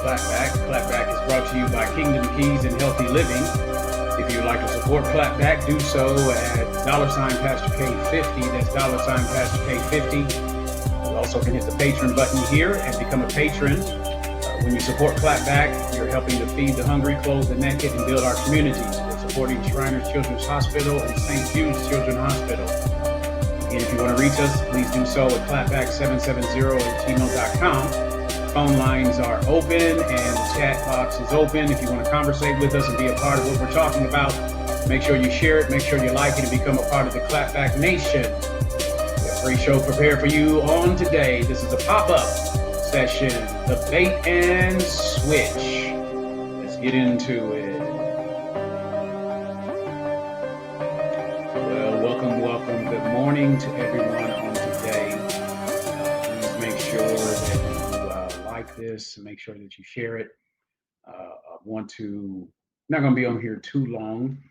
Clapback. Clapback is brought to you by Kingdom Keys and Healthy Living. If you'd like to support Clapback, do so at $Pastor K50. That's Pastor K50. You also can hit the patron button here and become a patron. When you support Clapback, you're helping to feed the hungry, clothe the naked, and build our communities. We're supporting Shriners Children's Hospital and St. Jude's Children's Hospital. And if you want to reach us, please do so at clapback770@gmail.com. Phone lines are open and the chat box is open. If you want to conversate with us and be a part of what we're talking about, make sure you share it, make sure you like it, and become a part of the Clapback Nation. We have a great show prepared for you on today. This is a pop-up session, the bait and switch. Let's get into it. Well, welcome. Good morning to everyone on today. Please make sure that you like this and make sure that you share it. I'm not going to be on here too long.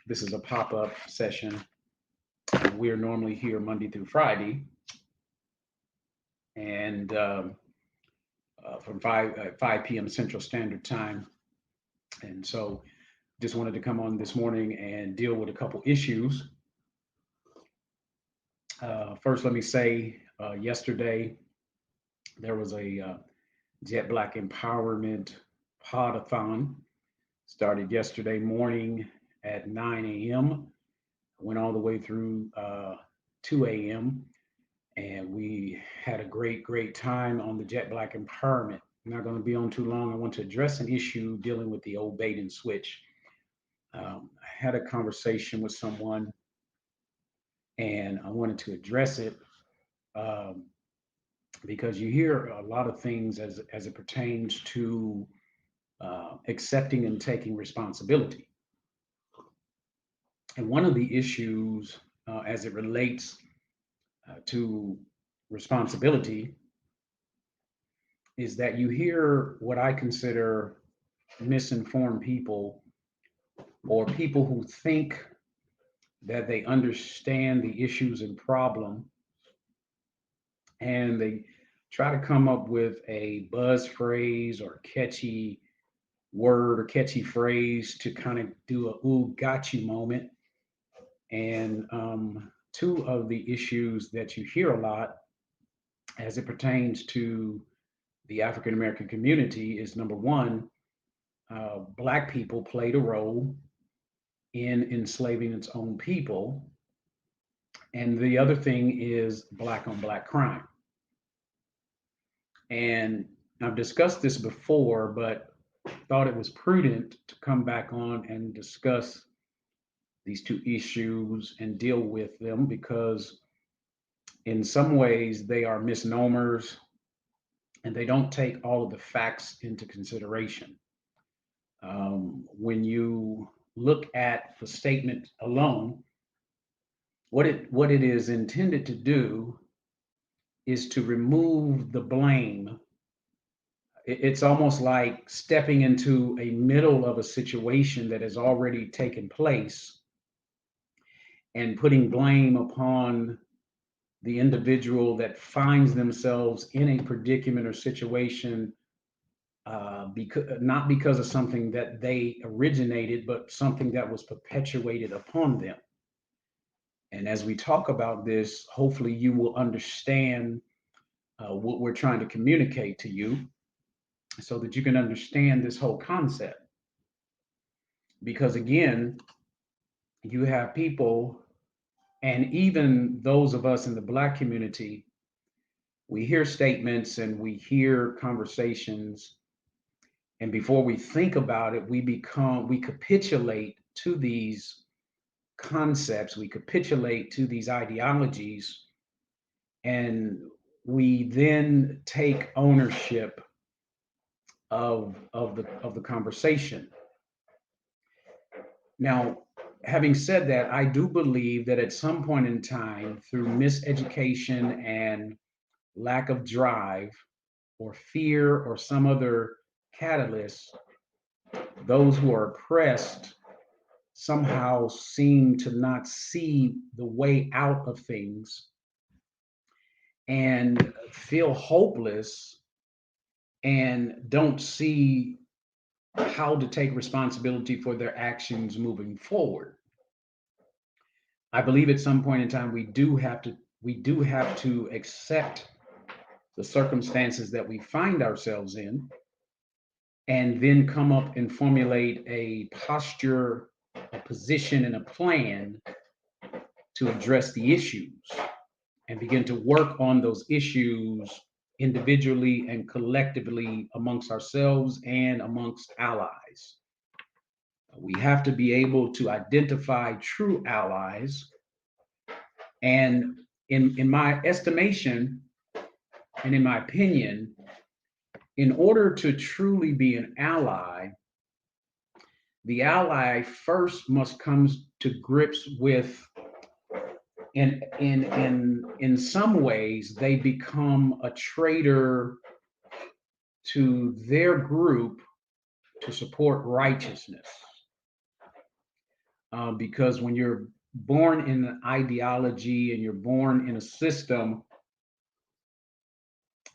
This is a pop-up session. We're normally here Monday through Friday, and from 5 p.m. Central Standard Time. And so just wanted to come on this morning and deal with a couple issues. First, let me say, yesterday, there was a Jet Black Empowerment Pod-a-thon. Started yesterday morning at 9 a.m., went all the way through 2 a.m., and we had a great time on the Jet Black Empowerment. I'm not going to be on too long. I want to address an issue dealing with the old bait and switch. I had a conversation with someone, and I wanted to address it because you hear a lot of things as it pertains to accepting and taking responsibility. And one of the issues as it relates to responsibility is that you hear what I consider misinformed people, or people who think that they understand the issues and problem, and they try to come up with a buzz phrase or catchy word or catchy phrase to kind of do a "ooh, got you" moment. And two of the issues that you hear a lot as it pertains to the African American community is, number one, Black people played a role in enslaving its own people. And the other thing is Black on Black crime. And I've discussed this before, but thought it was prudent to come back on and discuss these two issues and deal with them, because in some ways they are misnomers and they don't take all of the facts into consideration. When you look at the statement alone, what it is intended to do is to remove the blame. It's almost like stepping into a middle of a situation that has already taken place and putting blame upon the individual that finds themselves in a predicament or situation, not because of something that they originated, but something that was perpetuated upon them. And as we talk about this, hopefully you will understand what we're trying to communicate to you, so that you can understand this whole concept. Because again, you have people, and even those of us in the Black community, we hear statements and we hear conversations, and before we think about it, we capitulate to these concepts, we capitulate to these ideologies, and we then take ownership of the conversation. Now, having said that, I do believe that at some point in time, through miseducation and lack of drive or fear or some other catalyst, those who are oppressed somehow seem to not see the way out of things and feel hopeless and don't see how to take responsibility for their actions moving forward. I believe at some point in time we do have to accept the circumstances that we find ourselves in, and then come up and formulate a posture, a position, and a plan to address the issues and begin to work on those issues individually and collectively amongst ourselves and amongst allies. We have to be able to identify true allies. And in my estimation and in my opinion, in order to truly be an ally, the ally first must come to grips with, in some ways they become a traitor to their group to support righteousness. Because when you're born in an ideology and you're born in a system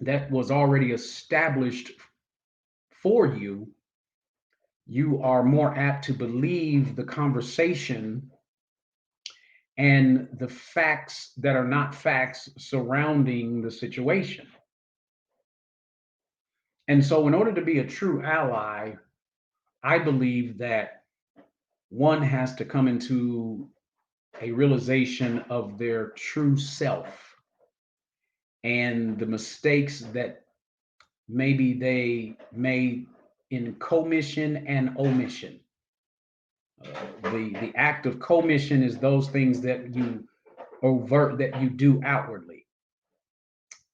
that was already established for you, you are more apt to believe the conversation and the facts that are not facts surrounding the situation. And so, in order to be a true ally, I believe that one has to come into a realization of their true self and the mistakes that maybe they made in commission and omission. The act of commission is those things that you overt, that you do outwardly.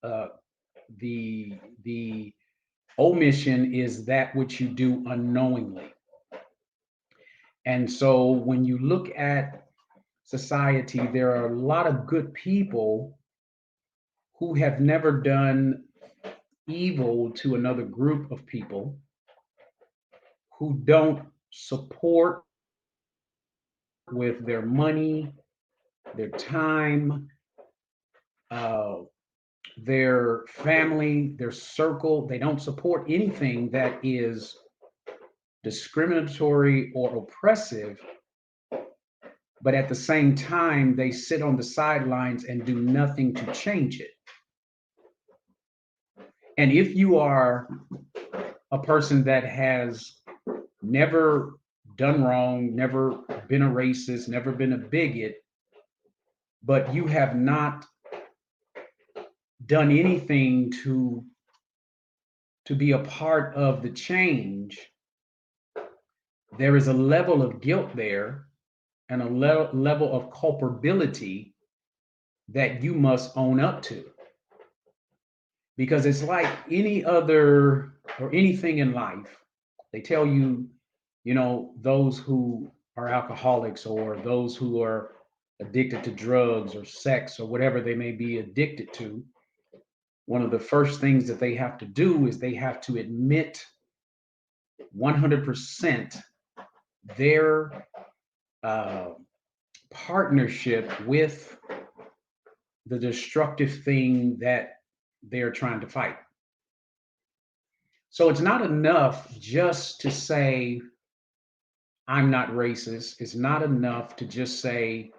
Uh, the omission is that which you do unknowingly. And so when you look at society, there are a lot of good people who have never done evil to another group of people, who don't support with their money, their time, uh, their family, their circle. They don't support anything that is discriminatory or oppressive, but at the same time, they sit on the sidelines and do nothing to change it. And if you are a person that has never done wrong, never been a racist, never been a bigot, but you have not done anything to be a part of the change, there is a level of guilt there and a level of culpability that you must own up to. Because it's like any other or anything in life. They tell you, those who are alcoholics or those who are addicted to drugs or sex or whatever they may be addicted to, one of the first things that they have to do is they have to admit 100% their uh, partnership with the destructive thing that they're trying to fight. So it's not enough just to say, I'm not racist. It's not enough to just say,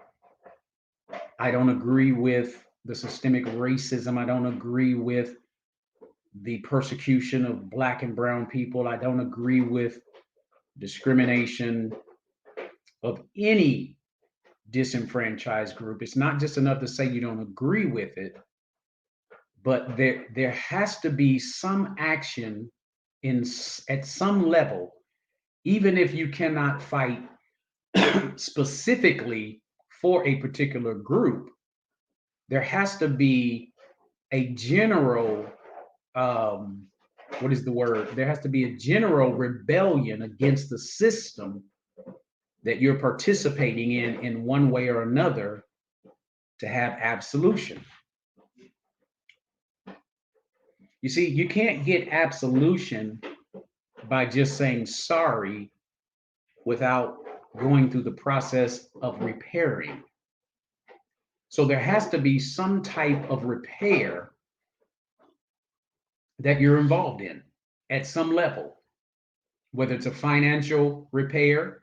I don't agree with the systemic racism. I don't agree with the persecution of Black and brown people. I don't agree with discrimination of any disenfranchised group. It's not just enough to say you don't agree with it, but there has to be some action at some level, even if you cannot fight specifically for a particular group. There has to be a general, what is the word? There has to be a general rebellion against the system that you're participating in one way or another, to have absolution. You see, you can't get absolution by just saying sorry without going through the process of repairing. So there has to be some type of repair that you're involved in. at some level, whether it's a financial repair,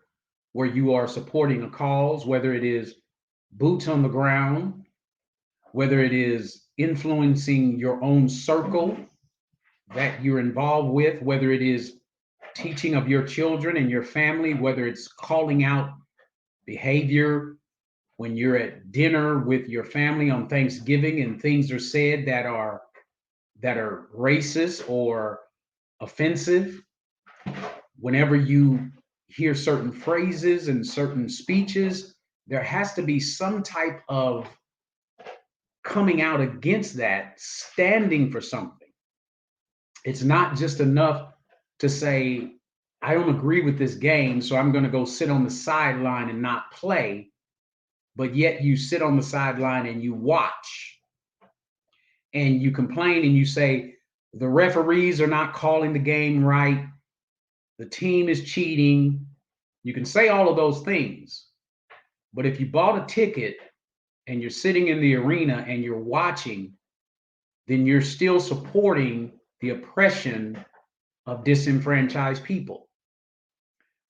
where you are supporting a cause, whether it is boots on the ground, whether it is influencing your own circle that you're involved with, whether it is teaching of your children and your family, whether it's calling out behavior when you're at dinner with your family on Thanksgiving and things are said that are racist or offensive. Whenever you hear certain phrases and certain speeches, there has to be some type of coming out against that, standing for something. It's not just enough to say, I don't agree with this game, so I'm going to go sit on the sideline and not play. But yet you sit on the sideline and you watch and you complain and you say, the referees are not calling the game right. The team is cheating. You can say all of those things. But if you bought a ticket and you're sitting in the arena and you're watching, then you're still supporting the oppression of disenfranchised people.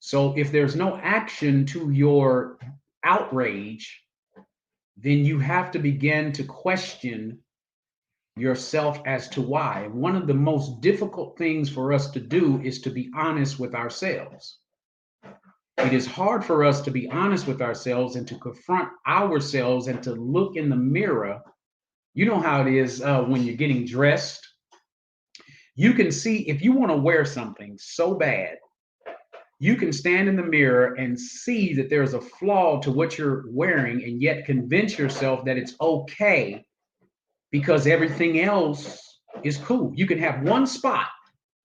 So if there's no action to your outrage, then you have to begin to question yourself as to why. One of the most difficult things for us to do is to be honest with ourselves. It is hard for us to be honest with ourselves and to confront ourselves and to look in the mirror. You know how it is when you're getting dressed. You can see if you want to wear something so bad, you can stand in the mirror and see that there's a flaw to what you're wearing and yet convince yourself that it's okay because everything else is cool. You can have one spot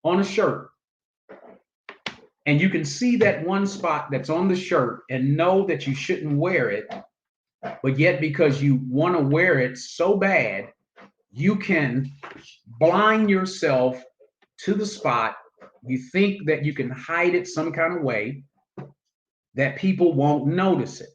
on a shirt and you can see that one spot that's on the shirt and know that you shouldn't wear it, but yet because you want to wear it so bad, you can blind yourself to the spot. You think that you can hide it some kind of way that people won't notice it.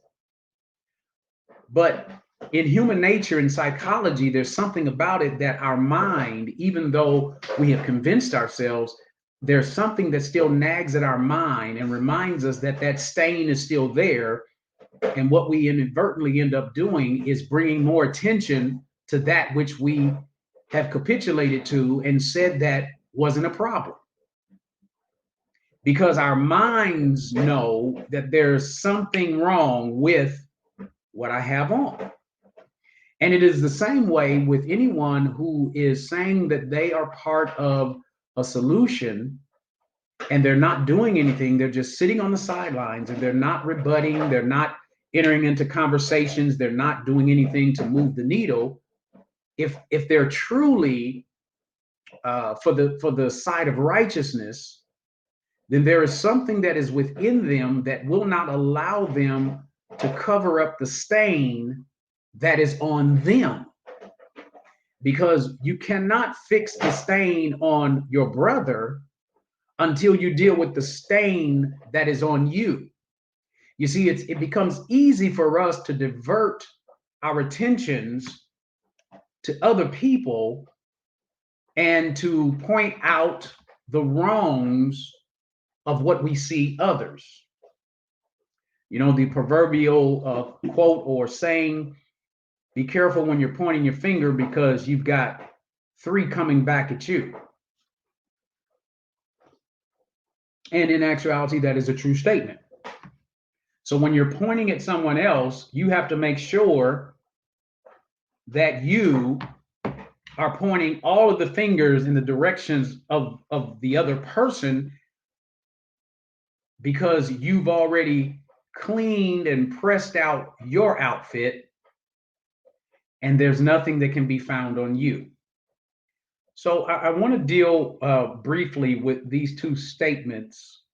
But in human nature and psychology, there's something about it that our mind, even though we have convinced ourselves, there's something that still nags at our mind and reminds us that that stain is still there. And what we inadvertently end up doing is bringing more attention to that which we have capitulated to and said that wasn't a problem. Because our minds know that there's something wrong with what I have on. And it is the same way with anyone who is saying that they are part of a solution and they're not doing anything. They're just sitting on the sidelines and they're not rebutting. They're not entering into conversations. They're not doing anything to move the needle. If they're truly for the side of righteousness, then there is something that is within them that will not allow them to cover up the stain that is on them. Because you cannot fix the stain on your brother until you deal with the stain that is on you. You see, it becomes easy for us to divert our attentions to other people and to point out the wrongs of what we see others. You know, the proverbial quote or saying, be careful when you're pointing your finger because you've got three coming back at you. And in actuality, that is a true statement. So when you're pointing at someone else, you have to make sure that you are pointing all of the fingers in the directions of the other person, because you've already cleaned and pressed out your outfit and there's nothing that can be found on you. So I want to deal briefly with these two statements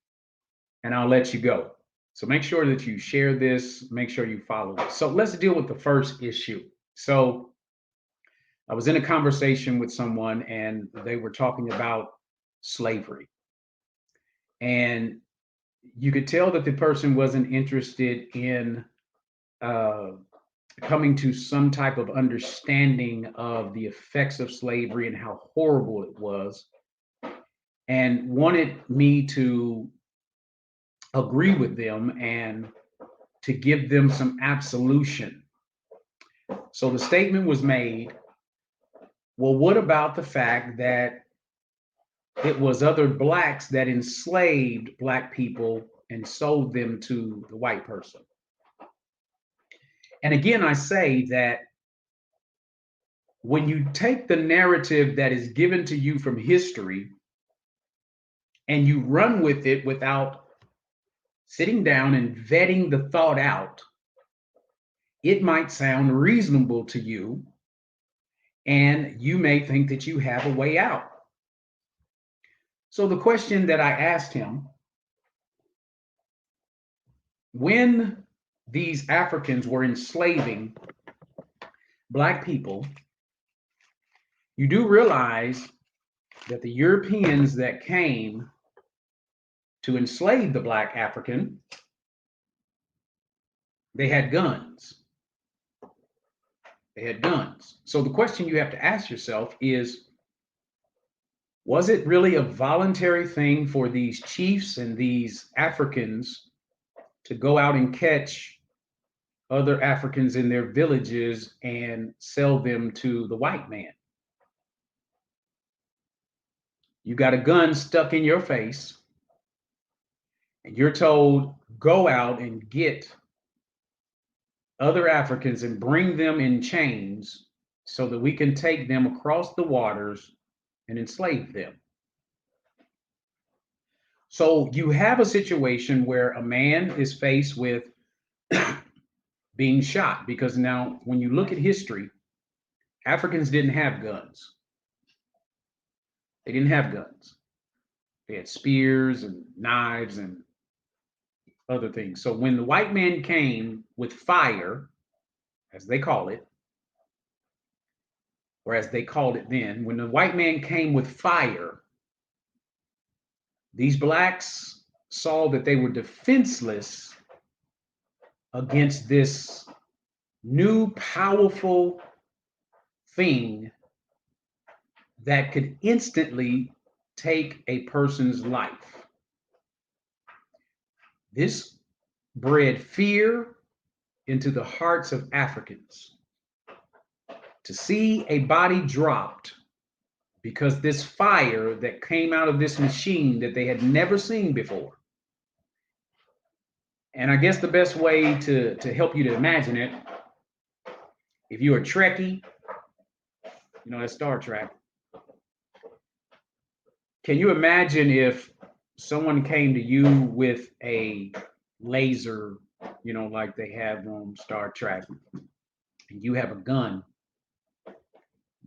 and I'll let you go. So make sure that you share this, make sure you follow this. So let's deal with the first issue. So I was in a conversation with someone and they were talking about slavery. And you could tell that the person wasn't interested in coming to some type of understanding of the effects of slavery and how horrible it was. and wanted me to agree with them and to give them some absolution. So the statement was made, well, what about the fact that it was other blacks that enslaved black people and sold them to the white person? And again, I say that when you take the narrative that is given to you from history and you run with it without sitting down and vetting the thought out, it might sound reasonable to you, and you may think that you have a way out. So the question that I asked him, when these Africans were enslaving black people, you do realize that the Europeans that came to enslave the black African, they had guns. They had guns. So the question you have to ask yourself is, was it really a voluntary thing for these chiefs and these Africans to go out and catch other Africans in their villages and sell them to the white man? You got a gun stuck in your face, and you're told, go out and get other Africans and bring them in chains so that we can take them across the waters and enslave them. So you have a situation where a man is faced with being shot, because now when you look at history, Africans didn't have guns. They didn't have guns. They had spears and knives and other things. So when the white man came with fire, as they call it, or as they called it then, when the white man came with fire, these blacks saw that they were defenseless against this new powerful thing that could instantly take a person's life. This bred fear into the hearts of Africans. To see a body dropped because this fire that came out of this machine that they had never seen before. And I guess the best way to help you to imagine it, if you're a Trekkie, you know, that's Star Trek. Can you imagine if someone came to you with a laser, you know, like they have on Star Trek, and you have a gun,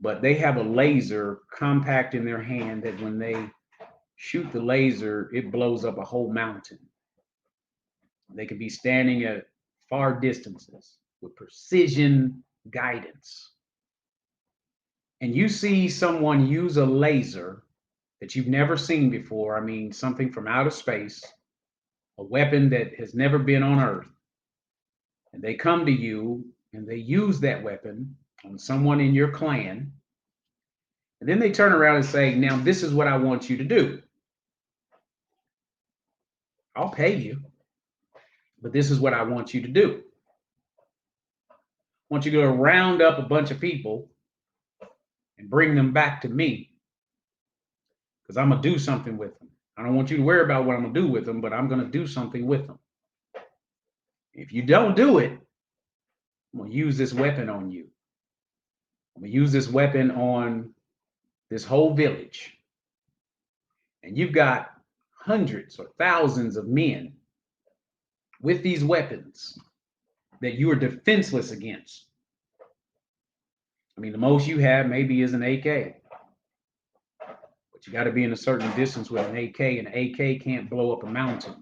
but they have a laser compact in their hand that when they shoot the laser, it blows up a whole mountain. They could be standing at far distances with precision guidance. And you see someone use a laser that you've never seen before. I mean, something from outer space, a weapon that has never been on Earth. And they come to you and they use that weapon on someone in your clan. And then they turn around and say, now this is what I want you to do. I'll pay you, but this is what I want you to do. I want you to round up a bunch of people and bring them back to me, because I'm going to do something with them. I don't want you to worry about what I'm going to do with them, but I'm going to do something with them. If you don't do it, I'm going to use this weapon on you. I'm going to use this weapon on this whole village. And you've got hundreds or thousands of men with these weapons that you are defenseless against. I mean, the most you have maybe is an AK. But you got to be in a certain distance with an AK, and an AK can't blow up a mountain.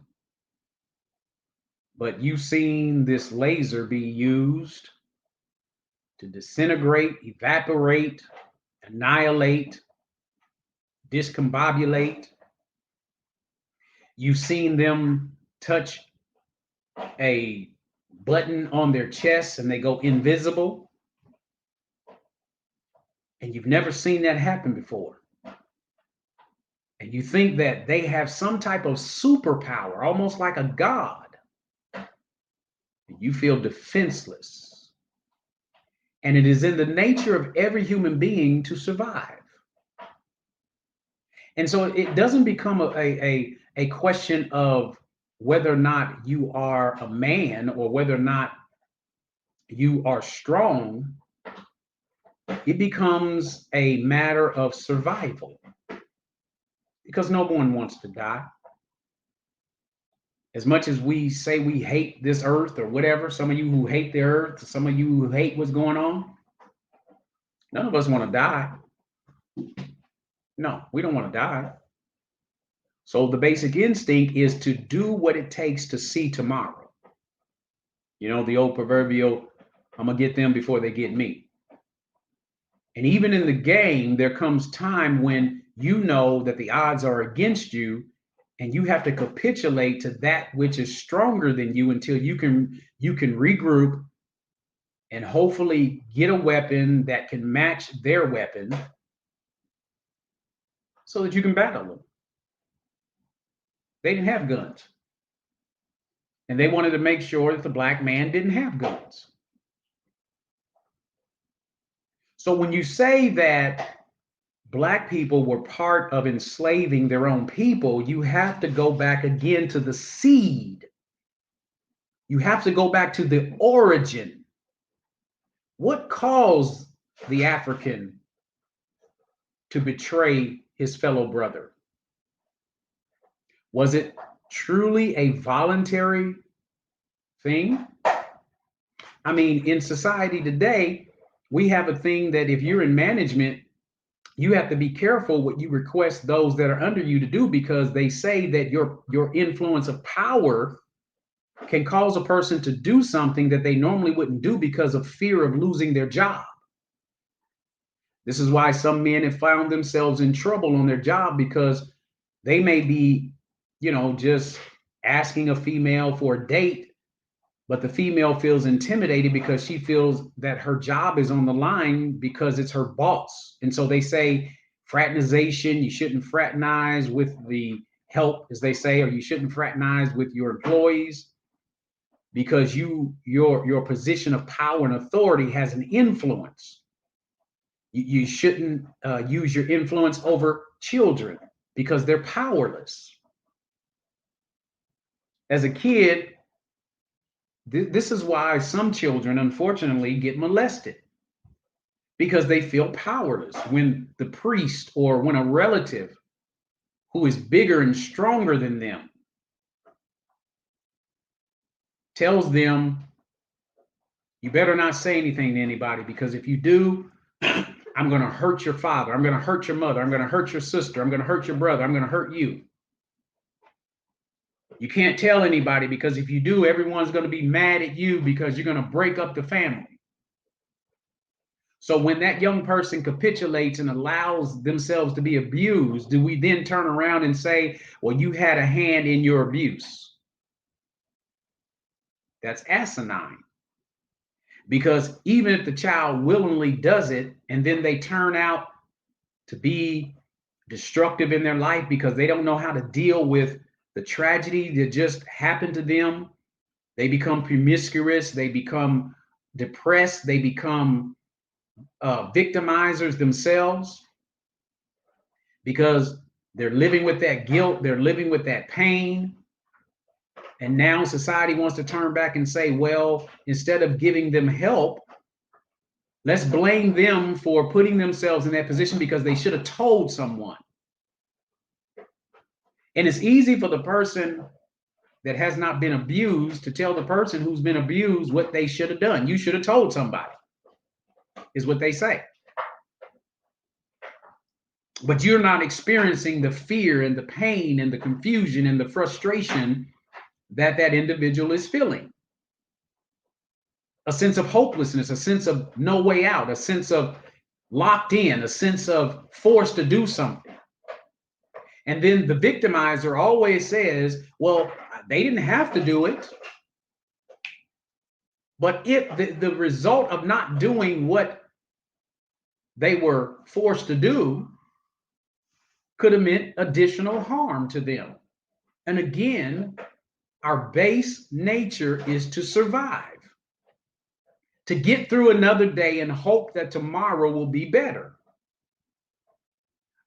But you've seen this laser be used to disintegrate, evaporate, annihilate, discombobulate. You've seen them touch a button on their chest and they go invisible. And you've never seen that happen before. and you think that they have some type of superpower, almost like a god, you feel defenseless. And it is in the nature of every human being to survive. And so it doesn't become a question of whether or not you are a man or whether or not you are strong. It becomes a matter of survival because no one wants to die. As much as we say we hate this earth or whatever, some of you who hate the earth, some of you who hate what's going on, none of us want to die. No, we don't want to die. So the basic instinct is to do what it takes to see tomorrow. You know, the old proverbial, I'm going to get them before they get me. And even in the game, there comes time when you know that the odds are against you and you have to capitulate to that which is stronger than you until you can regroup and hopefully get a weapon that can match their weapon so that you can battle them. They didn't have guns. And they wanted to make sure that the black man didn't have guns. So when you say that black people were part of enslaving their own people, you have to go back again to the seed. You have to go back to the origin. What caused the African to betray his fellow brother? Was it truly a voluntary thing? I mean, in society today, we have a thing that if you're in management, you have to be careful what you request those that are under you to do, because they say that your influence of power can cause a person to do something that they normally wouldn't do because of fear of losing their job. This is why some men have found themselves in trouble on their job, because they may be, just asking a female for a date, but the female feels intimidated because she feels that her job is on the line because it's her boss. And so they say fraternization, you shouldn't fraternize with the help, as they say, or you shouldn't fraternize with your employees because your position of power and authority has an influence. You shouldn't use your influence over children because they're powerless. As a kid, this is why some children, unfortunately, get molested, because they feel powerless when the priest or when a relative who is bigger and stronger than them tells them, you better not say anything to anybody, because if you do, I'm going to hurt your father. I'm going to hurt your mother. I'm going to hurt your sister. I'm going to hurt your brother. I'm going to hurt you. You can't tell anybody, because if you do, everyone's going to be mad at you because you're going to break up the family. So when that young person capitulates and allows themselves to be abused, do we then turn around and say, well, you had a hand in your abuse? That's asinine. Because even if the child willingly does it and then they turn out to be destructive in their life because they don't know how to deal with the tragedy that just happened to them, they become promiscuous, they become depressed, they become victimizers themselves, because they're living with that guilt, they're living with that pain. And now society wants to turn back and say, well, instead of giving them help, let's blame them for putting themselves in that position because they should have told someone. And it's easy for the person that has not been abused to tell the person who's been abused what they should have done. You should have told somebody, is what they say. But you're not experiencing the fear and the pain and the confusion and the frustration that individual is feeling. A sense of hopelessness, a sense of no way out, a sense of locked in, a sense of forced to do something. And then the victimizer always says, well, they didn't have to do it. But if the result of not doing what they were forced to do could have meant additional harm to them. And again, our base nature is to survive, to get through another day and hope that tomorrow will be better.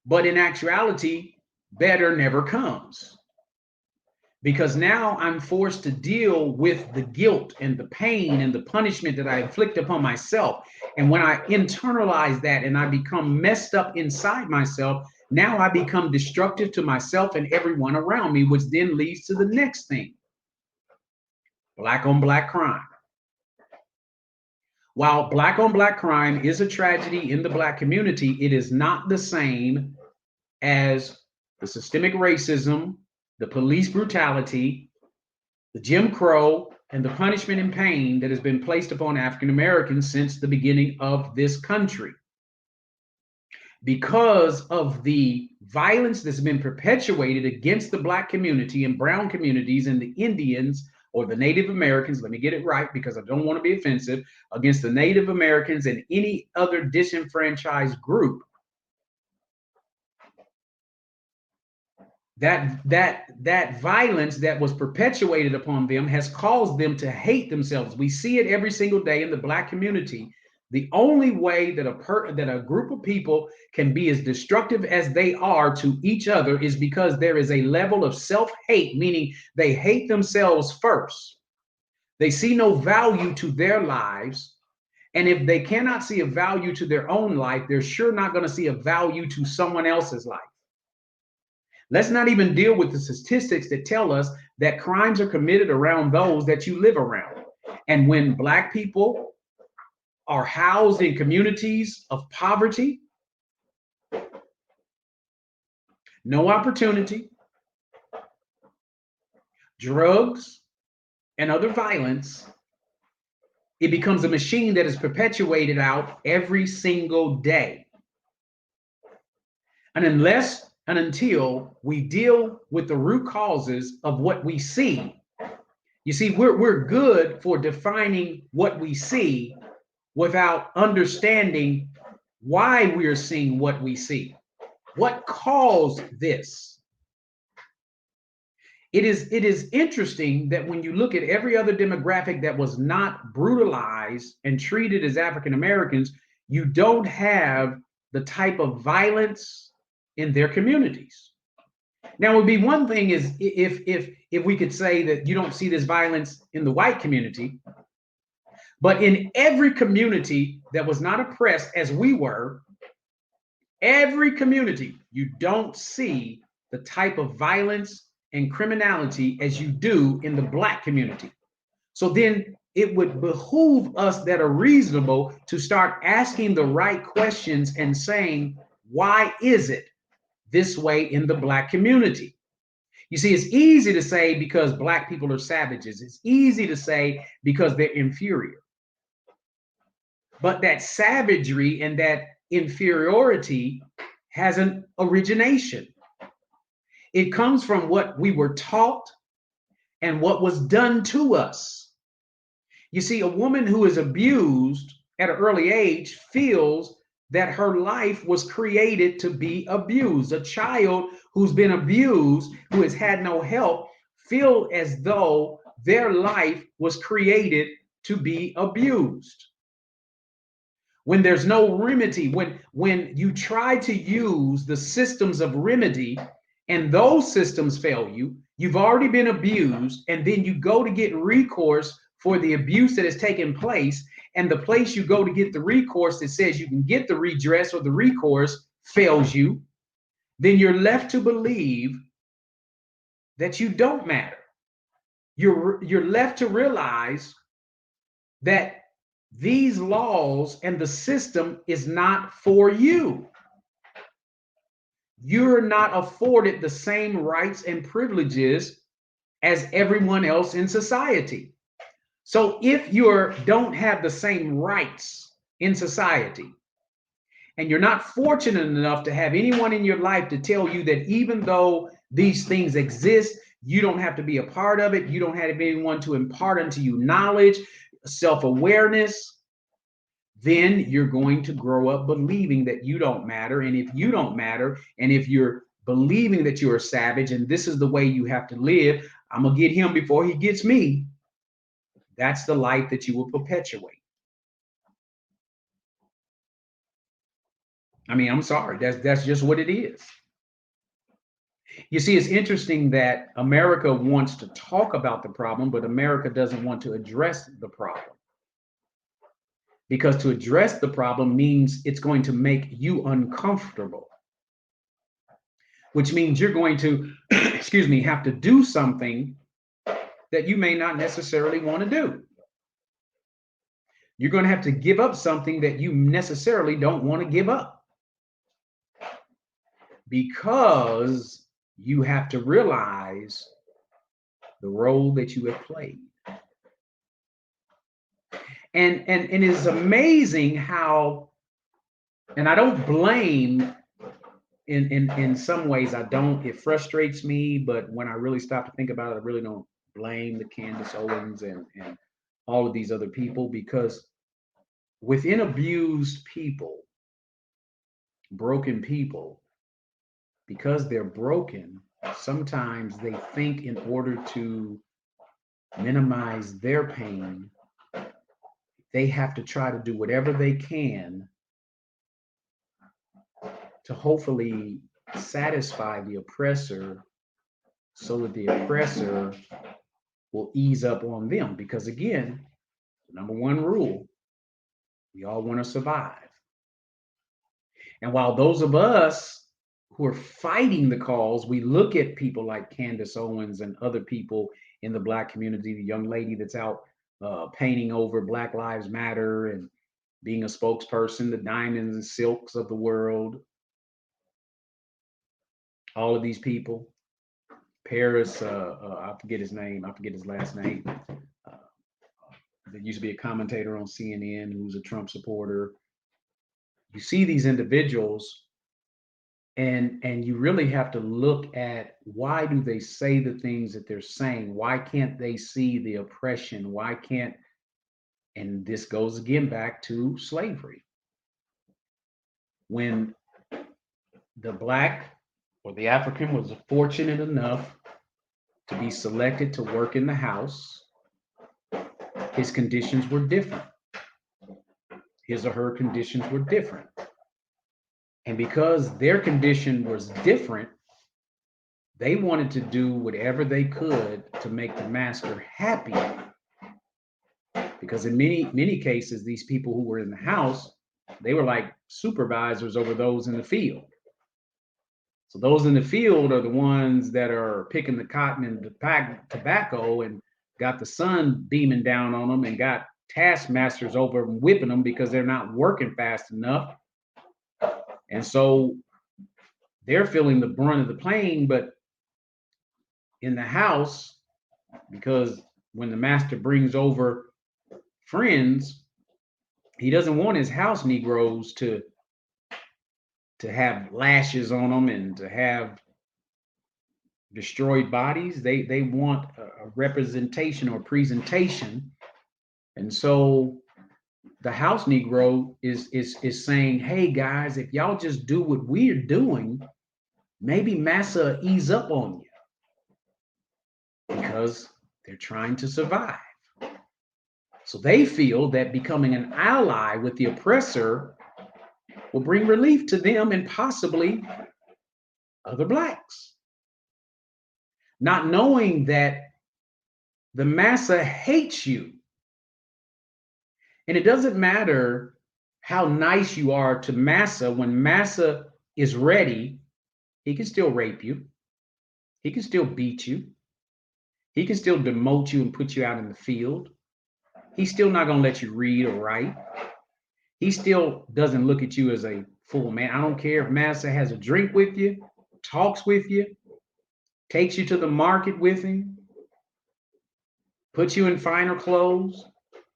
But in actuality, better never comes, because now I'm forced to deal with the guilt and the pain and the punishment that I inflict upon myself. And when I internalize that and I become messed up inside myself, now I become destructive to myself and everyone around me, which then leads to the next thing: black on black crime. While black on black crime is a tragedy in the black community, it is not the same as the systemic racism, the police brutality, the Jim Crow, and the punishment and pain that has been placed upon African Americans since the beginning of this country. Because of the violence that's been perpetuated against the black community and brown communities and the Indians or the Native Americans, let me get it right because I don't want to be offensive, against the Native Americans and any other disenfranchised group, that violence that was perpetuated upon them has caused them to hate themselves. We see it every single day in the black community. The only way that a group of people can be as destructive as they are to each other is because there is a level of self-hate, meaning they hate themselves first. They see no value to their lives. And if they cannot see a value to their own life, they're sure not going to see a value to someone else's life. Let's not even deal with the statistics that tell us that crimes are committed around those that you live around. And when black people are housed in communities of poverty, no opportunity, drugs, and other violence, it becomes a machine that is perpetuated out every single day. And unless and until we deal with the root causes of what we see, you see, we're good for defining what we see without understanding why we are seeing what we see. What caused this? It is interesting that when you look at every other demographic that was not brutalized and treated as African Americans, you don't have the type of violence in their communities. Now, it would be one thing is if we could say that you don't see this violence in the white community, but in every community that was not oppressed as we were, every community, you don't see the type of violence and criminality as you do in the black community. So then it would behoove us that are reasonable to start asking the right questions and saying, why is it this way in the black community? You see, it's easy to say because black people are savages. It's easy to say because they're inferior. But that savagery and that inferiority has an origination. It comes from what we were taught and what was done to us. You see, a woman who is abused at an early age feels that her life was created to be abused. A child who's been abused, who has had no help, feel as though their life was created to be abused. When there's no remedy, when you try to use the systems of remedy and those systems fail you, you've already been abused, and then you go to get recourse for the abuse that has taken place, and the place you go to get the recourse that says you can get the redress or the recourse fails you, then you're left to believe that you don't matter. You're left to realize that these laws and the system is not for you. You're not afforded the same rights and privileges as everyone else in society. So if you don't have the same rights in society, and you're not fortunate enough to have anyone in your life to tell you that even though these things exist, you don't have to be a part of it, you don't have anyone to impart unto you knowledge, self-awareness, then you're going to grow up believing that you don't matter. And if you don't matter, and if you're believing that you're a savage and this is the way you have to live. I'm going to get him before he gets me. That's the life that you will perpetuate. I mean, I'm sorry. That's just what it is. You see, it's interesting that America wants to talk about the problem, but America doesn't want to address the problem. Because to address the problem means it's going to make you uncomfortable, which means you're going to, excuse me, have to do something that you may not necessarily want to do. You're going to have to give up something that you necessarily don't want to give up, because you have to realize the role that you have played. And it's amazing how, and I don't blame, in some ways I don't, it frustrates me, but when I really stop to think about it, I really don't blame the Candace Owens and all of these other people, because within abused people, broken people, because they're broken, sometimes they think in order to minimize their pain, they have to try to do whatever they can to hopefully satisfy the oppressor so that the oppressor will ease up on them. Because again, the number one rule, we all want to survive. And while those of us who are fighting the cause, we look at people like Candace Owens and other people in the Black community, the young lady that's out painting over Black Lives Matter and being a spokesperson, the Diamonds and Silks of the world, all of these people. Paris, I forget his name, I forget his last name. There used to be a commentator on CNN who's a Trump supporter. You see these individuals, and you really have to look at, why do they say the things that they're saying? Why can't they see the oppression? Why can't, and this goes again back to slavery. When the Black or the African was fortunate enough to be selected to work in the house, his conditions were different. His or her conditions were different. And because their condition was different, they wanted to do whatever they could to make the master happy. Because in many cases, these people who were in the house, they were like supervisors over those in the field. So those in the field are the ones that are picking the cotton and the tobacco and got the sun beaming down on them and got taskmasters over them whipping them because they're not working fast enough. And so they're feeling the brunt of the pain. But in the house, because when the master brings over friends, he doesn't want his house Negroes to have lashes on them and to have destroyed bodies. They want a representation or presentation. And so the house Negro is saying, hey guys, if y'all just do what we're doing, maybe massa ease up on you, because they're trying to survive. So they feel that becoming an ally with the oppressor will bring relief to them and possibly other Blacks, not knowing that the massa hates you. And it doesn't matter how nice you are to massa. When massa is ready, he can still rape you. He can still beat you. He can still demote you and put you out in the field. He's still not going to let you read or write. He still doesn't look at you as a full man. I don't care if massa has a drink with you, talks with you, takes you to the market with him, puts you in finer clothes,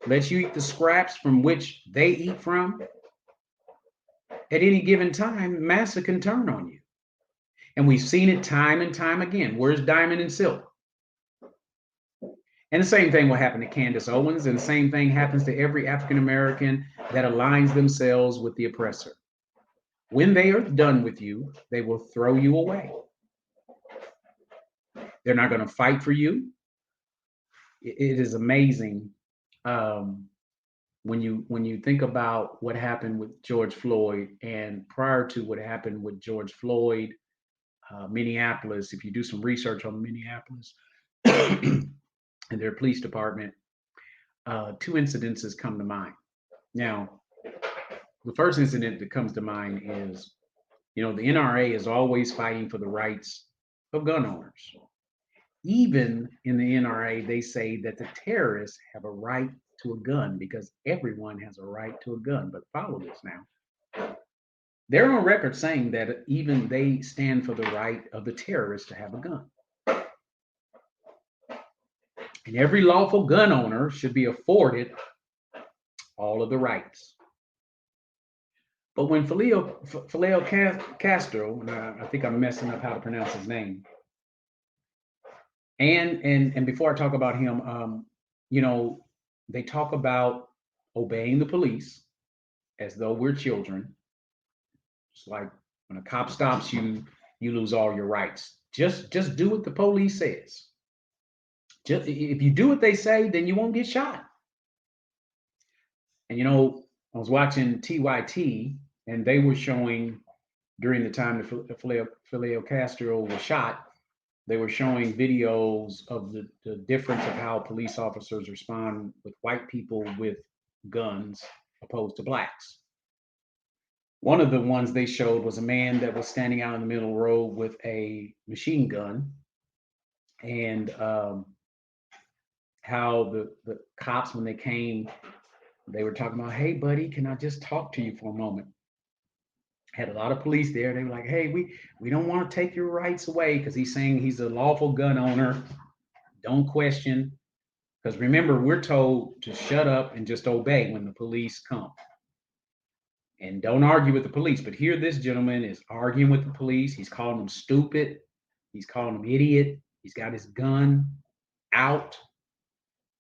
lets you eat the scraps from which they eat from. At any given time, massa can turn on you. And we've seen it time and time again. Where's Diamond and Silk? And the same thing will happen to Candace Owens, and the same thing happens to every African American that aligns themselves with the oppressor. When they are done with you, they will throw you away. They're not going to fight for you. It is amazing um, when you think about what happened with George Floyd, and prior to what happened with George Floyd, Minneapolis. If you do some research on Minneapolis and their police department, two incidences come to mind. Now, the first incident that comes to mind is, the NRA is always fighting for the rights of gun owners. Even in the NRA, they say that the terrorists have a right to a gun because everyone has a right to a gun. But follow this now. They're on record saying that even they stand for the right of the terrorists to have a gun. And every lawful gun owner should be afforded all of the rights. But when Phileo Castro, and I think I'm messing up how to pronounce his name, and before I talk about him, they talk about obeying the police as though we're children. It's like when a cop stops you, you lose all your rights. Just do what the police says. Just if you do what they say, then you won't get shot. And I was watching TYT, and they were showing during the time that Phileo Castro was shot, they were showing videos of the difference of how police officers respond with white people with guns opposed to blacks. One of the ones they showed was a man that was standing out in the middle of the road with a machine gun, and how the cops, when they came, they were talking about, "Hey, buddy, can I just talk to you for a moment?" Had a lot of police there. They were like, "Hey, we don't want to take your rights away," because he's saying he's a lawful gun owner. Don't question. Because remember, we're told to shut up and just obey when the police come. And don't argue with the police. But here, this gentleman is arguing with the police. He's calling them stupid. He's calling them idiot. He's got his gun out.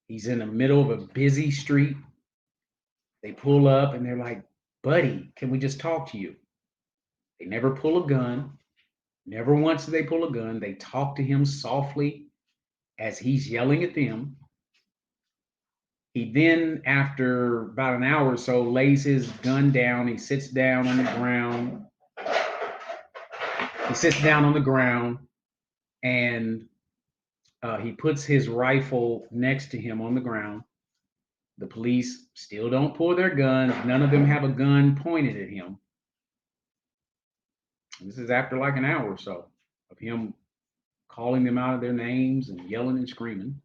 He's in the middle of a busy street. They pull up and they're like, "Buddy, can we just talk to you?" They never pull a gun. Never once do they pull a gun. They talk to him softly as he's yelling at them. He then, after about an hour or so, lays his gun down. He sits down on the ground. And he puts his rifle next to him on the ground. The police still don't pull their guns. None of them have a gun pointed at him. This is after like an hour or so of him calling them out of their names and yelling and screaming.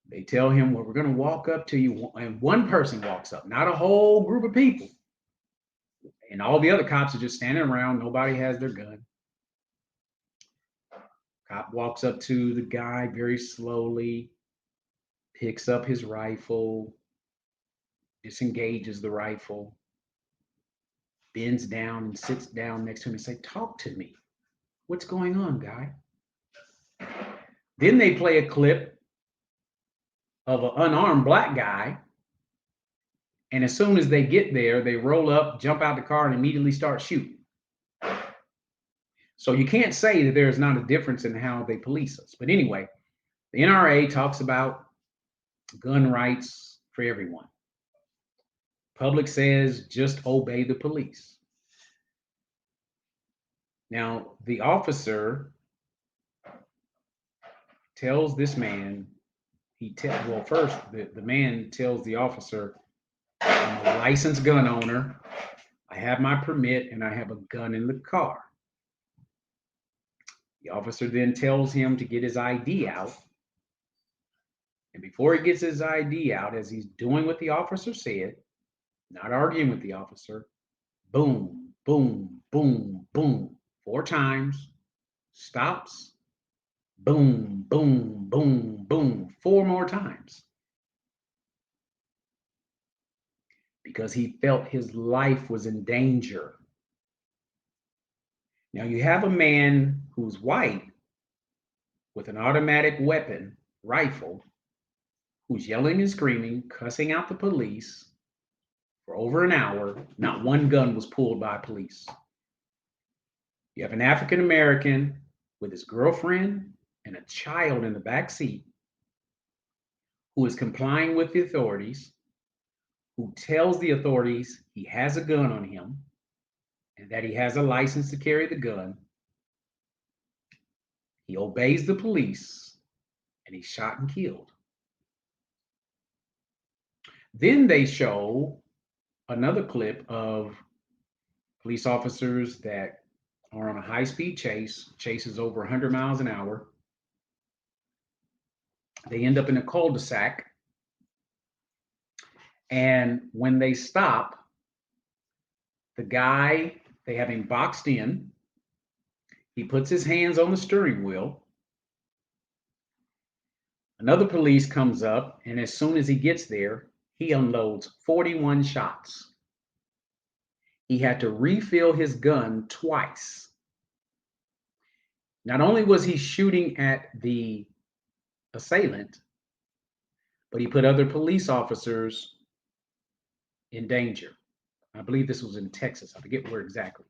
They tell him, "Well, we're going to walk up to you." And one person walks up, not a whole group of people. And all the other cops are just standing around. Nobody has their gun. Cop walks up to the guy very slowly, picks up his rifle, disengages the rifle, bends down and sits down next to him and say, "Talk to me. What's going on, guy?" Then they play a clip of an unarmed black guy. And as soon as they get there, they roll up, jump out the car, and immediately start shooting. So you can't say that there's not a difference in how they police us. But anyway, the NRA talks about gun rights for everyone. Public says just obey the police. Now, the officer tells this man, first, the man tells the officer, "I'm a licensed gun owner. I have my permit and I have a gun in the car." The officer then tells him to get his ID out. And before he gets his ID out, as he's doing what the officer said, not arguing with the officer, boom, boom, boom, boom, 4 times, stops, boom, boom, boom, boom, 4 more times. Because he felt his life was in danger. Now you have a man who's white with an automatic weapon, rifle, who's yelling and screaming, cussing out the police, for over an hour. Not one gun was pulled by police. You have an African American with his girlfriend and a child in the back seat who is complying with the authorities, who tells the authorities he has a gun on him and that he has a license to carry the gun. He obeys the police and he's shot and killed. Then they show another clip of police officers that are on a high-speed chase. Chase is over 100 miles an hour. They end up in a cul-de-sac. And when they stop, the guy, they have him boxed in. He puts his hands on the steering wheel. Another police comes up, and as soon as he gets there, he unloads 41 shots. He had to refill his gun twice. Not only was he shooting at the assailant, but he put other police officers in danger. I believe this was in Texas. I forget where exactly.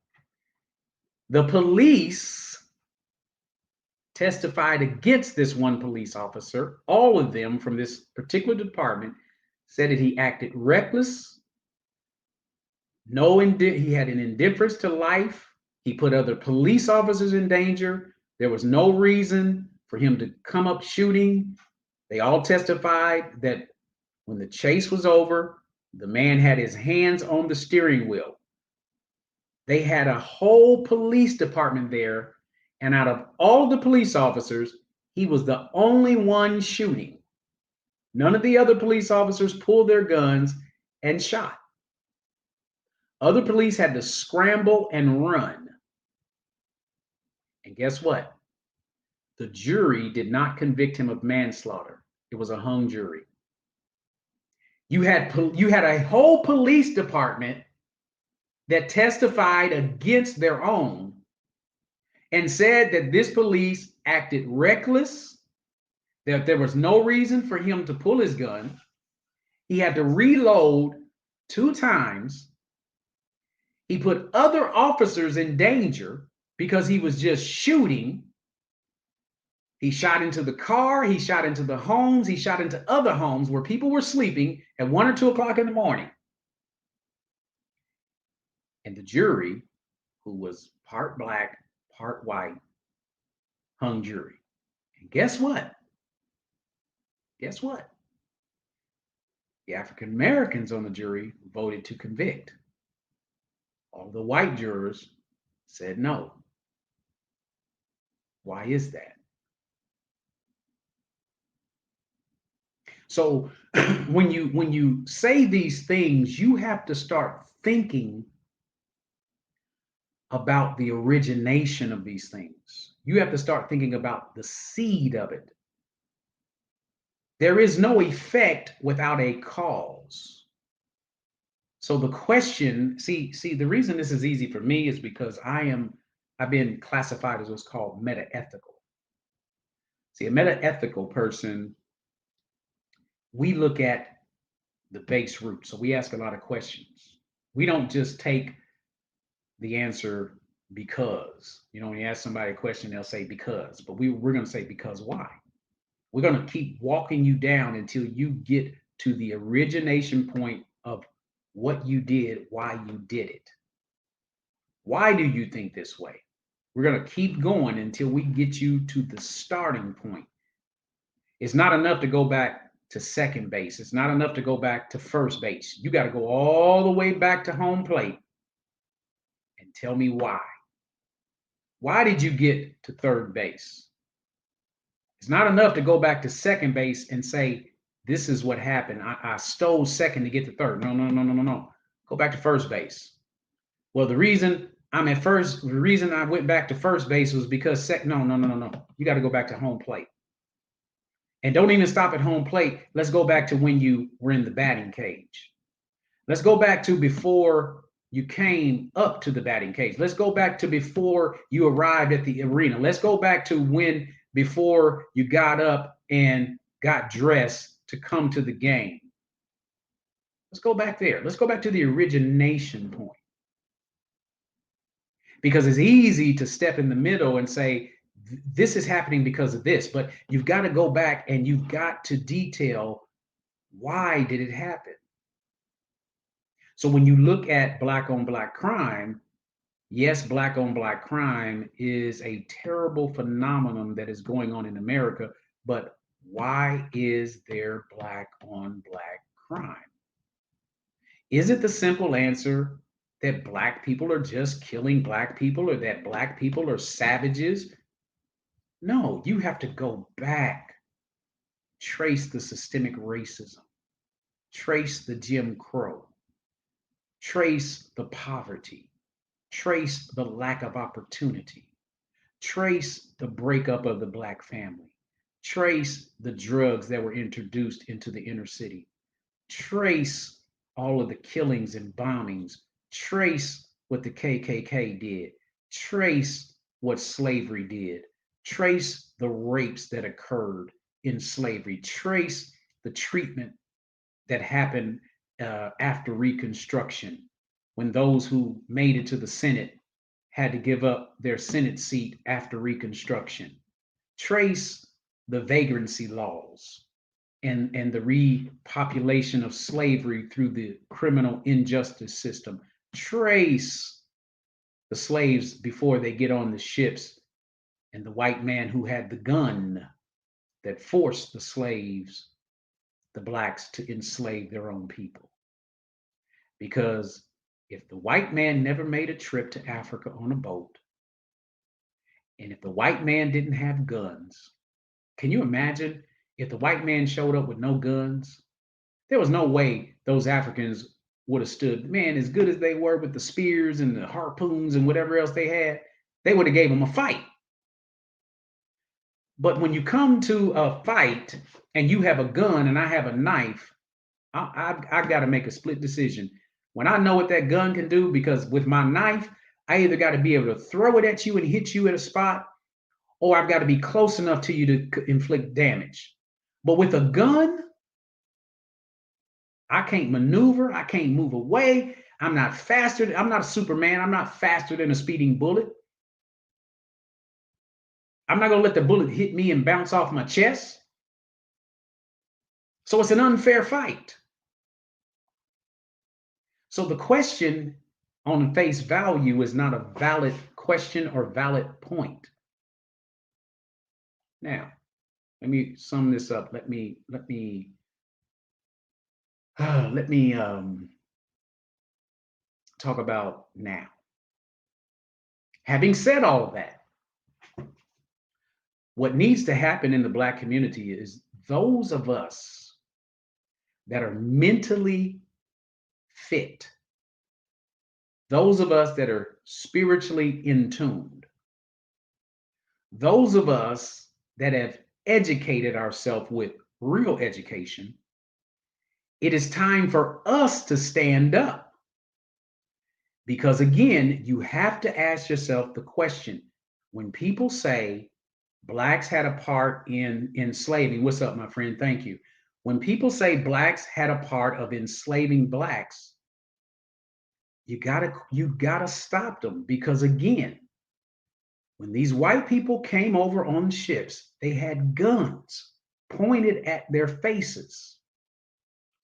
The police testified against this one police officer. All of them from this particular department said that he acted reckless. He had an indifference to life. He put other police officers in danger. There was no reason for him to come up shooting. They all testified that when the chase was over, the man had his hands on the steering wheel. They had a whole police department there, and out of all the police officers, he was the only one shooting. None of the other police officers pulled their guns and shot. Other police had to scramble and run. And guess what? The jury did not convict him of manslaughter. It was a hung jury. You had a whole police department that testified against their own and said that this police acted reckless, that there was no reason for him to pull his gun. He had to reload 2 times. He put other officers in danger because he was just shooting. He shot into the car, he shot into the homes, he shot into other homes where people were sleeping at 1 or 2 o'clock in the morning. And the jury, who was part black, part white, hung jury. And guess what? Guess what? The African Americans on the jury voted to convict. All the white jurors said no. Why is that? So when you say these things, you have to start thinking about the origination of these things. You have to start thinking about the seed of it. There is no effect without a cause. So the question, see, the reason this is easy for me is because I've been classified as what's called meta-ethical. See, a meta-ethical person, we look at the base root. So we ask a lot of questions. We don't just take the answer because. When you ask somebody a question, they'll say because, but we're going to say because why? We're going to keep walking you down until you get to the origination point of what you did, why you did it. Why do you think this way? We're going to keep going until we get you to the starting point. It's not enough to go back to second base. It's not enough to go back to first base. You got to go all the way back to home plate and tell me why. Why did you get to third base? It's not enough to go back to second base and say, this is what happened. I stole second to get to third. No. Go back to first base. Well, the reason I went back to first base was because no. You got to go back to home plate. And don't even stop at home plate. Let's go back to when you were in the batting cage. Let's go back to before you came up to the batting cage. Let's go back to before you arrived at the arena. Let's go back to before you got up and got dressed to come to the game. Let's go back there. Let's go back to the origination point. Because it's easy to step in the middle and say, this is happening because of this, but you've got to go back and you've got to detail, why did it happen? So when you look at black on black crime, yes, black on black crime is a terrible phenomenon that is going on in America, but why is there black on black crime? Is it the simple answer that black people are just killing black people, or that black people are savages? No, you have to go back, trace the systemic racism, trace the Jim Crow, trace the poverty, trace the lack of opportunity, trace the breakup of the black family, trace the drugs that were introduced into the inner city, trace all of the killings and bombings, trace what the KKK did, trace what slavery did, trace the rapes that occurred in slavery, trace the treatment that happened after Reconstruction, when those who made it to the Senate had to give up their Senate seat after Reconstruction. Trace the vagrancy laws and the repopulation of slavery through the criminal injustice system. Trace the slaves before they get on the ships, and the white man who had the gun that forced the slaves, the blacks, to enslave their own people. Because if the white man never made a trip to Africa on a boat, and if the white man didn't have guns, can you imagine if the white man showed up with no guns? There was no way those Africans would have stood, man, as good as they were with the spears and the harpoons and whatever else they had, they would have gave them a fight. But when you come to a fight and you have a gun and I have a knife, I got to make a split decision. When I know what that gun can do, because with my knife, I either got to be able to throw it at you and hit you at a spot, or I've got to be close enough to you to inflict damage. But with a gun, I can't maneuver. I can't move away. I'm not faster. I'm not a Superman. I'm not faster than a speeding bullet. I'm not going to let the bullet hit me and bounce off my chest. So it's an unfair fight. So the question on face value is not a valid question or valid point. Now, let me sum this up. Let me talk about now. Having said all of that, what needs to happen in the Black community is those of us that are mentally fit, those of us that are spiritually in tuned, those of us that have educated ourselves with real education, it is time for us to stand up. Because again, you have to ask yourself the question, when people say blacks had a part in enslaving, what's up, my friend? Thank you. When people say blacks had a part of enslaving blacks, you gotta stop them. Because again, when these white people came over on ships, they had guns pointed at their faces.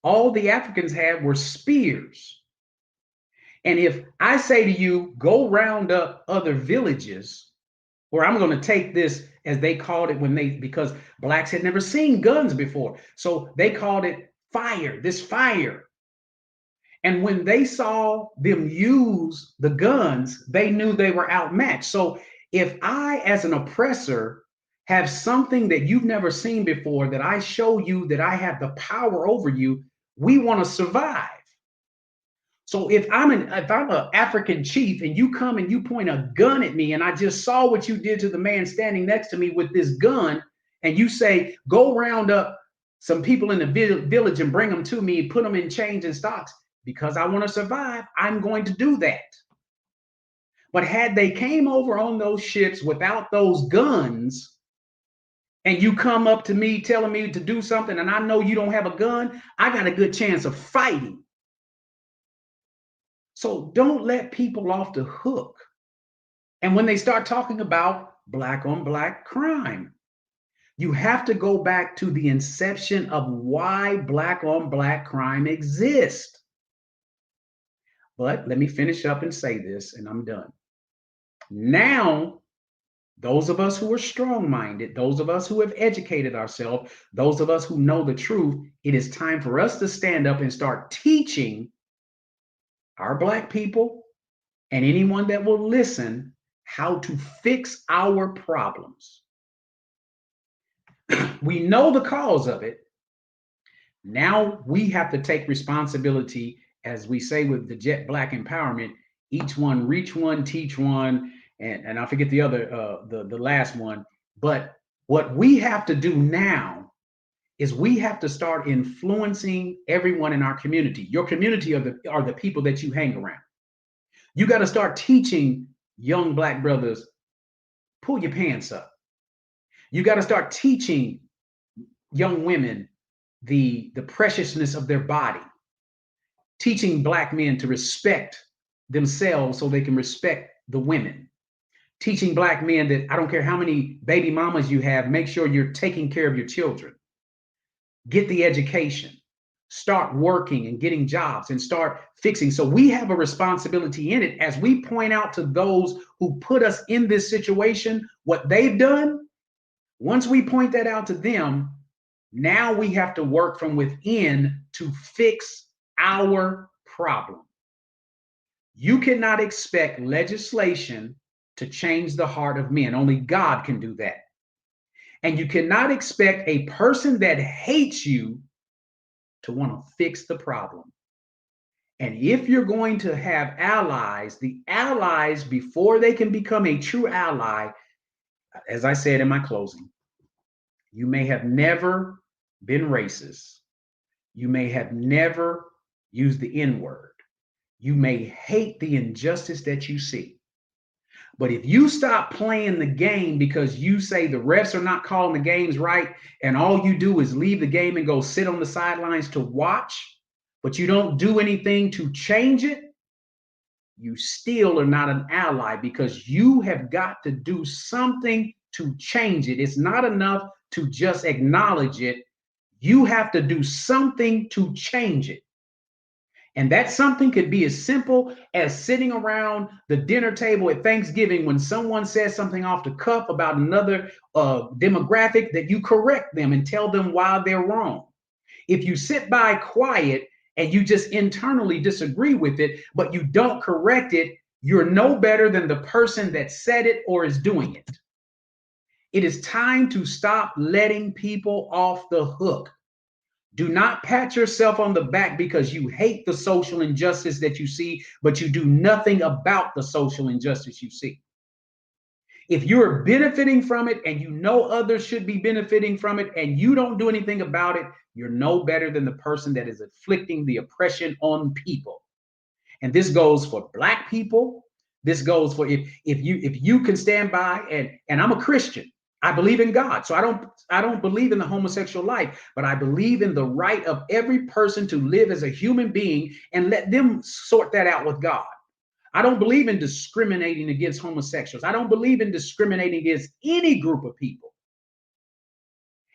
All the Africans had were spears. And if I say to you, go round up other villages, or I'm going to take this, as they called it because blacks had never seen guns before. So they called it fire, this fire. And when they saw them use the guns, they knew they were outmatched. So if I, as an oppressor, have something that you've never seen before, that I show you that I have the power over you, we want to survive. So if I'm an African chief and you come and you point a gun at me, and I just saw what you did to the man standing next to me with this gun, and you say, go round up some people in the village and bring them to me, put them in chains and stocks, because I want to survive, I'm going to do that. But had they came over on those ships without those guns, and you come up to me telling me to do something, and I know you don't have a gun, I got a good chance of fighting. So don't let people off the hook. And when they start talking about black on black crime, you have to go back to the inception of why black on black crime exists. But let me finish up and say this, and I'm done. Now, those of us who are strong minded, those of us who have educated ourselves, those of us who know the truth, it is time for us to stand up and start teaching our black people and anyone that will listen how to fix our problems. We know the cause of it. Now we have to take responsibility, as we say with the Jet Black Empowerment, each one reach one, teach one, and I forget the other the last one. But what we have to do now is we have to start influencing everyone in our community. Your community are the people that you hang around. You got to start teaching young black brothers, pull your pants up. You got to start teaching young women the preciousness of their body, teaching black men to respect themselves so they can respect the women, teaching black men that I don't care how many baby mamas you have, make sure you're taking care of your children. Get the education, start working and getting jobs and start fixing. So we have a responsibility in it as we point out to those who put us in this situation what they've done. Once we point that out to them, now we have to work from within to fix our problem. You cannot expect legislation to change the heart of men. Only God can do that. And you cannot expect a person that hates you to want to fix the problem. And if you're going to have allies, the allies, before they can become a true ally, as I said in my closing, you may have never been racist. You may have never used the N word. You may hate the injustice that you see. But if you stop playing the game because you say the refs are not calling the games right, and all you do is leave the game and go sit on the sidelines to watch, but you don't do anything to change it, you still are not an ally because you have got to do something to change it. It's not enough to just acknowledge it. You have to do something to change it. And that something could be as simple as sitting around the dinner table at Thanksgiving when someone says something off the cuff about another demographic, that you correct them and tell them why they're wrong. If you sit by quiet and you just internally disagree with it, but you don't correct it, you're no better than the person that said it or is doing it. It is time to stop letting people off the hook. Do not pat yourself on the back because you hate the social injustice that you see, but you do nothing about the social injustice you see. If you're benefiting from it and you know others should be benefiting from it and you don't do anything about it, you're no better than the person that is inflicting the oppression on people. And this goes for black people. This goes for if you can stand by and I'm a Christian. I believe in God. So I don't believe in the homosexual life, but I believe in the right of every person to live as a human being and let them sort that out with God. I don't believe in discriminating against homosexuals. I don't believe in discriminating against any group of people.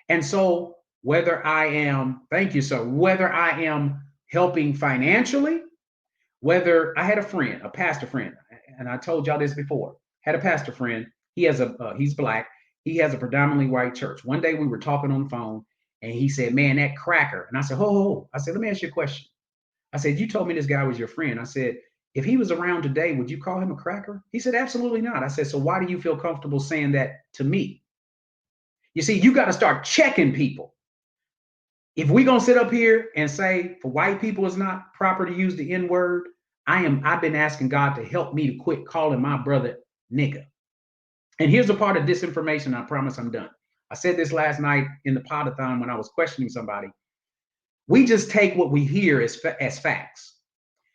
And so whether I am, thank you, sir, whether I am helping financially, whether I had a friend, a pastor friend, and I told y'all this before, had a pastor friend. He has he's black. He has a predominantly white church. One day we were talking on the phone and he said, man, that cracker. And I said, ho. I said, let me ask you a question. I said, you told me this guy was your friend. I said, if he was around today, would you call him a cracker? He said, absolutely not. I said, so why do you feel comfortable saying that to me? You see, you got to start checking people. If we're going to sit up here and say for white people it's not proper to use the N word, I've been asking God to help me to quit calling my brother nigga. And here's a part of disinformation. I promise I'm done. I said this last night in the podathon when I was questioning somebody. We just take what we hear as facts.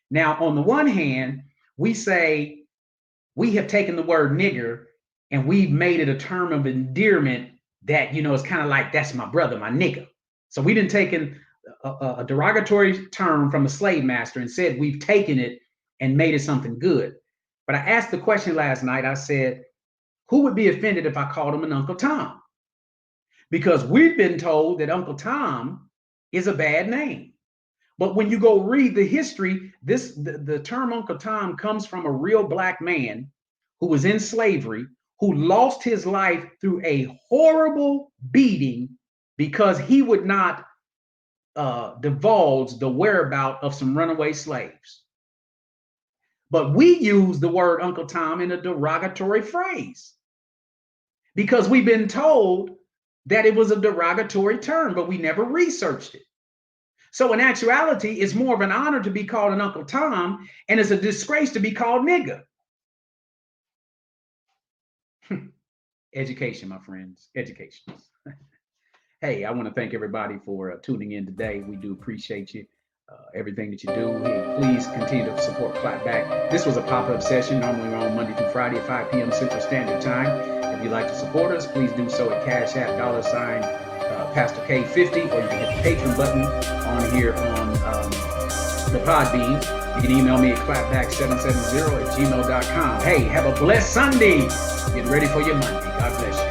Now, on the one hand, we say we have taken the word nigger and we've made it a term of endearment that, it's kind of like, that's my brother, my nigga. So we didn't take a derogatory term from a slave master and said we've taken it and made it something good. But I asked the question last night. I said, who would be offended if I called him an Uncle Tom? Because we've been told that Uncle Tom is a bad name. But when you go read the history, the term Uncle Tom comes from a real black man who was in slavery, who lost his life through a horrible beating because he would not divulge the whereabouts of some runaway slaves. But we use the word Uncle Tom in a derogatory phrase because we've been told that it was a derogatory term, but we never researched it. So in actuality, it's more of an honor to be called an Uncle Tom, and it's a disgrace to be called nigger. Education, my friends, education. Hey, I want to thank everybody for tuning in today. We do appreciate you, everything that you do. Hey, please continue to support Clapback. This was a pop-up session. Normally we're on Monday through Friday at 5 p.m. Central Standard Time. If you'd like to support us, please do so at Cash App, Pastor K50, or you can hit the Patreon button on here on the Podbean. You can email me at clapback770@gmail.com. Hey, have a blessed Sunday. Get ready for your Monday. God bless you.